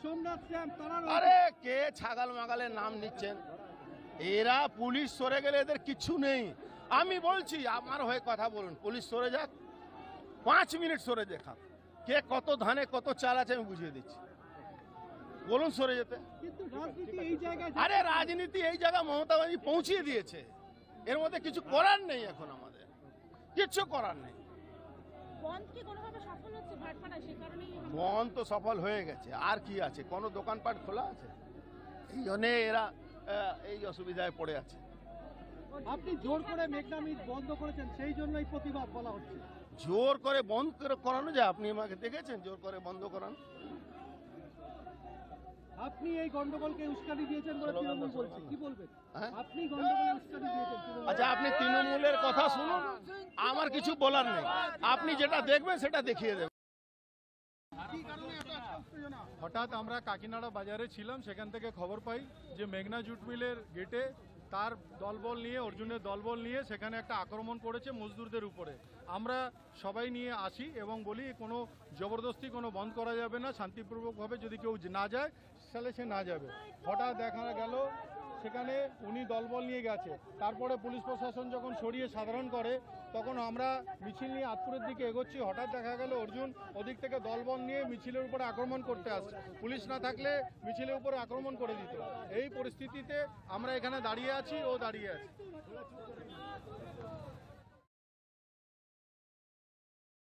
সোমনাথ শ্যাম তারা আরে কে ছাগাল মাগালের নাম নিচ্ছেন? এরা পুলিশ সরে গেলে এদের কিচ্ছু নেই। আমি বলছি আমার হয়ে কথা বলুন, পুলিশ সরে যাক, 5 মিনিট সরে দেখা, কে কত ধানে কত চাল আছে আমি বুঝিয়ে দিচ্ছি। বলুন সরে যেতে। কিন্তু রাজনীতি এই জায়গায় আরে রাজনীতি এই জায়গা মমতা ব্যানার্জি পৌঁছিয়ে দিয়েছে, এর মধ্যে কিছু করার নেই, এখন আমাদের কিচ্ছু করার নেই। বন্ধ কি কোনোভাবে সফল হচ্ছে ভাটপাড়ায়, সেই কারণেই বন্ধ তো সফল হয়ে গেছে, আর কি আছে? কোনো দোকানপাট খোলা আছে? এই জন্য এরা এই অসুবিধায় পড়ে আছে। আপনি জোর করে মেঘনা মিট বন্ধ করেছেন, সেই জন্যই প্রতিবাদ বলা হচ্ছে। জোর করে বন্ধ করে করানো যায়? আপনি আমাকে দেখেছেন জোর করে বন্ধ করান? আপনি এই গন্ডগোলকে উস্কানি দিয়েছেন বলে তৃণমূল বলছে, কি বলবেন? হ্যাঁ? আপনি গন্ডগোলে উস্কানি দিয়েছেন তৃণমূল। আচ্ছা, আপনি তৃণমূলের কথা শুনুন, আমার কিছু বলার নেই। আপনি যেটা দেখবেন সেটা দেখিয়ে দেবেন। হঠাৎ আমরা কাকিনাড়া বাজারে ছিলাম, সেখান থেকে খবর পাই যে মেঘনা জুট মিলের গেটে তার দলবল নিয়ে, অর্জুনের দলবল নিয়ে সেখানে একটা আক্রমণ করেছে মজদুরদের উপরে। আমরা সবাই নিয়ে আসি এবং বলি কোনো জবরদস্তি কোনো বন্ধ করা যাবে না, শান্তিপূর্বকভাবে যদি কেউ না যায় তাহলে সে না যাবে। হঠাৎ দেখা গেল সেখানে উনি দলবল নিয়ে গেছে, তারপরে পুলিশ প্রশাসন যখন সরিয়ে সাধারণ করে তখন আমরা মিছিল নিয়ে আতপুরের দিকে এগোচ্ছি। হঠাৎ দেখা গেল অর্জুন ওদিক থেকে দলবল নিয়ে মিছিলের উপরে আক্রমণ করতে আসছে। পুলিশ না থাকলে মিছিলের উপরে আক্রমণ করে দিত। এই পরিস্থিতিতে আমরা এখানে দাঁড়িয়ে আছি, ও দাঁড়িয়ে আছে।